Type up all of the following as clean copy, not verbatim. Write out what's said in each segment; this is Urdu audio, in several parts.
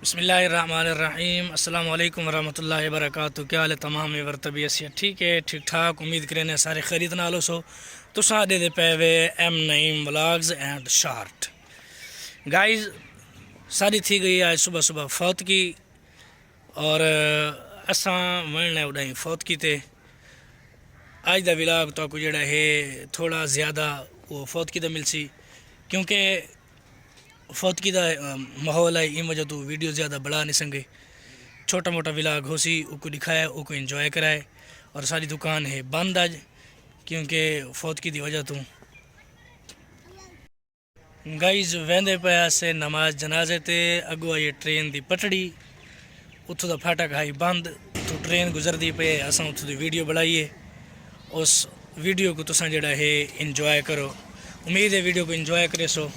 بسم اللہ الرحمن الرحیم۔ السلام علیکم ورحمۃ اللہ وبرکاتہ۔ کیا حال ہے تمام طبیعت سے ٹھیک ہے؟ ٹھیک ٹھاک امید کریں سارے خرید نالو سو تو سادے دے پے وے M Naeem vlogs and short guys ساری تھی گئی آج صبح صبح فوت کی اور اساں وننے اڑائیں فوت کی تے آج دا ولاگ تو کو جڑا ہے تھوڑا زیادہ وہ فوت کی دا مل سی کیونکہ فوت کی دا ماحول ہے ان وجہ تو ویڈیو زیادہ بڑا نہیں سنگے، چھوٹا موٹا ولاگ ہو سی او کو دکھایا او کو انجوائے کرائے اور ساری دکان ہے بند آج کیونکہ فوت کی دی وجہ تو گائز ویندے پیا سے نماز جنازے تے اگو آئی ٹرین دی پٹڑی اتھو دا پھاٹک ہائی بند تو ٹرین گزر دی پے اساں اتھو دی ویڈیو بڑھائیے اس ویڈیو کو تساں جڑا ہے انجوائے کرو، امید ہے ویڈیو کو انجوائے کرے سو۔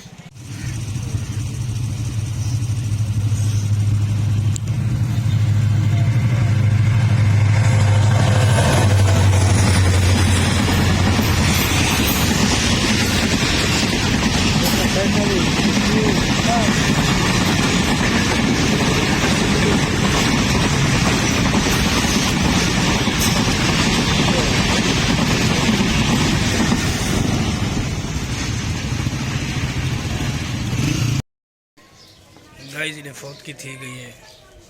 گائز نے فوت کی تھی گئی ہے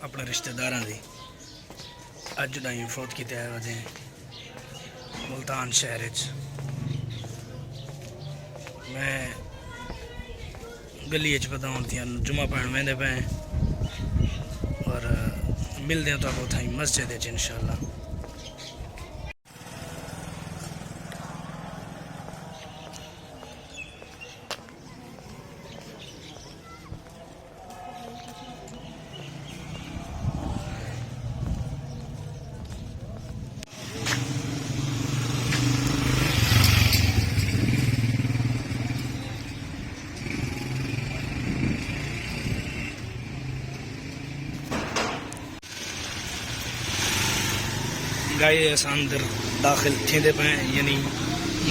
اپنے رشتہ داراں دی، اج جڑائیں فوت کی تے وجہ ملتان شہر وچ میں گلی پتا ہوتی جمعہ پڑھن ویندے پے اور ملتے ہیں تو آپ اتھائی مسجد ہے انشاءاللہ۔ گائے اس اندر داخل تھیندے پے یعنی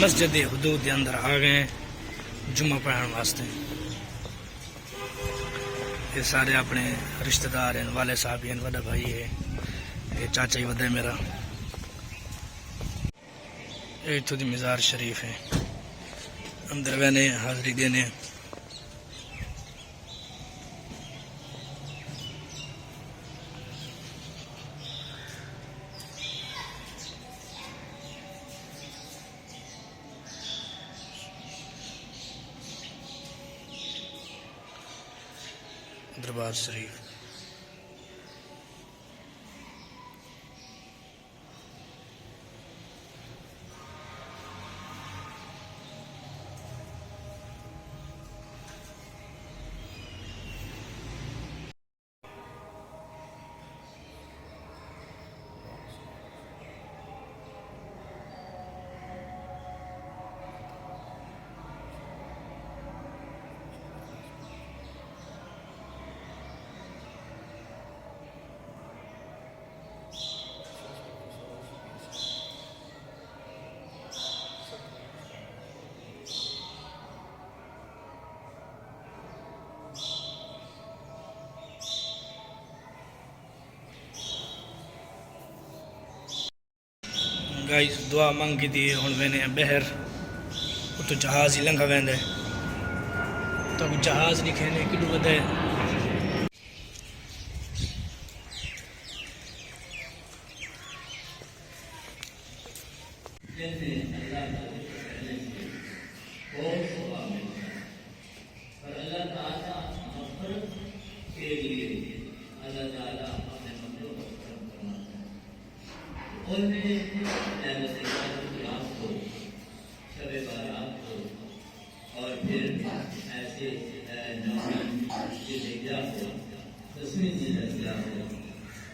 مسجد حدود دے اندر آ گئے جمعہ پڑھن واسطے۔ یہ سارے اپنے رشتہ دار ہیں، والے صاحب ہیں، وڈا بھائی ہے، یہ چاچا ہی ودا ہے میرا، یہ اتھو دی مزار شریف ہے، اندر وینے حاضری دینے۔ دربار شریف گائز دعا منگ کی دی ہن وینے بہر تو جہاز ہی لنگا ویندے تو جہاز نہیں کھینے کڈو ودے اور پھر ایسے دسویں دن لگا ہو،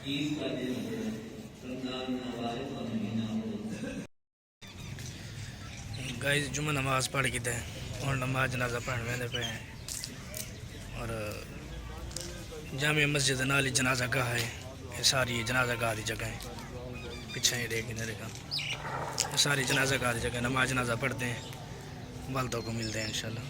عید کا دن ہو، رمضان مبارک کا مہینہ ہو۔ گائز جمعہ نماز پڑھ کے دیں اور نماز جنازہ پڑھن ویندے پے ہیں اور جامع مسجد نالی جنازہ گاہ ہے، یہ ساری جنازہ گاہ دی جگہ ہے، پیچھے ہی دیکھ ادھر کا یہ ساری جنازہ گاہ دی جگہ، نماز جنازہ پڑھتے ہیں، والدوں کو ملتے ہیں انشاءاللہ۔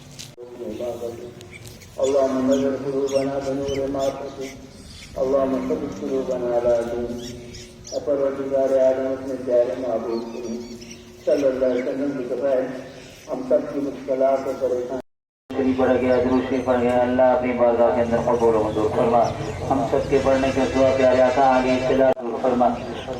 اللهم نور قلوبنا بنور معرفتك اللهم ثبت قلوبنا على دينك پروردگار عالم اپنے پیارے معبود کریم صلی اللہ علیہ وسلم کی کفایت ہم سب کی مشکلات و پریشانی پڑھ گیا دروشی پڑھ گیا اللہ اپنی بارگاہ کے اندر قبول و منظور فرما ہم سب کے پڑھنے کے دعا پیارے آقا علیہ الصلوۃ فرما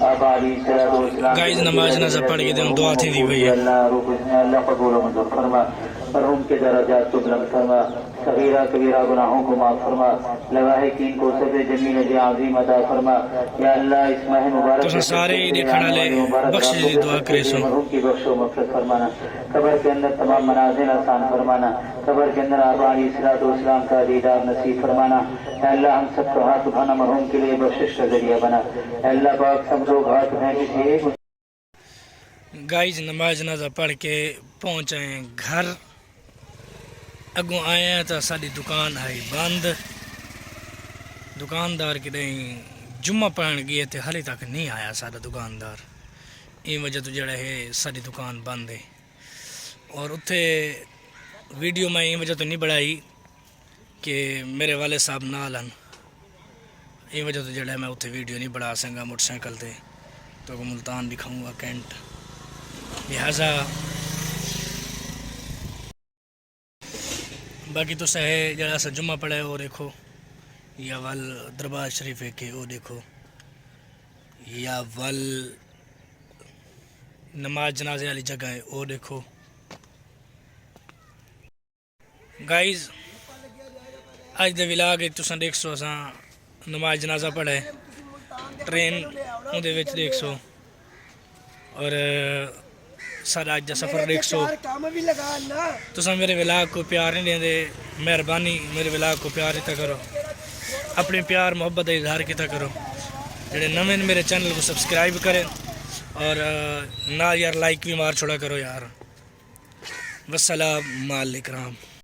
آپ علیہ الصلوۃ والسلام گائز نماز نظر پڑھ کے دعا تھی دی ہوئی ہے اللہ روح اللہ قبول و منظور فرما مرحوم کے درجات کو بلند فرما صغیرہ کبیرہ گناہوں کو معاف فرما لواحقین کو سب جمیل اجر عظیم عطا فرما یا اللہ اس ماہ مبارک تو سارے دیکھنے والے بخش دی دعا کرے سو مرحوم کی بخش و مغفرت فرمانا قبر کے اندر تمام منازل آسان فرمانا قبر کے اندر آپ علیہ الصلوۃ والسلام کا دیدار نصیب فرمانا اے اللہ ہم سب کو ہاتھ اٹھانا مرحوم کے لیے بخشش کا ذریعہ بنا اے اللہ پاک سب لوگ ہاتھ اٹھائیں کسی ایک گائز نماز نظر پڑھ کے پہنچے گھر اگوں آئے ہیں تو ساری دکان ہے بند دکاندار کدیں جمعہ پڑھن گئے تھے ہلے تک نہیں آیا سارا دکاندار یہ وجہ تو جڑا ہے ساری دکان بند ہے اور اتھے ویڈیو میں یہ وجہ تو نہیں بڑھائی کہ میرے والد صاحب نال ہیں یہ وجہ تو جڑا ہے میں اتھے ویڈیو نہیں بڑھا سکا موٹر سائیکل تے تو ملتان دکھاؤں گا کینٹ لہذا باقی تو ہے جڑا سا جمعہ پڑھے وہ دیکھو یا ول دربار شریف ہے کہ وہ دیکھو یا ول نماز جنازے والی جگہ ہے وہ دیکھو گائز اج دے ولاگ تساں دیکھ سو اساں نماز جنازہ پڑھے ٹرین اندے وچ دیکھ سو اور سارا اج دا سفر دیکھ سو تساں میرے ولاگ کو پیار نہیں دیندے مہربانی میرے ولاگ کو پیار دیتا کرو اپنے پیار محبت کا اظہار کیتا کرو جڑے نویں میرے چینل کو سبسکرائب کریں اور نہ یار لائک بھی مار چھوڑا کرو یار والسلام علیکم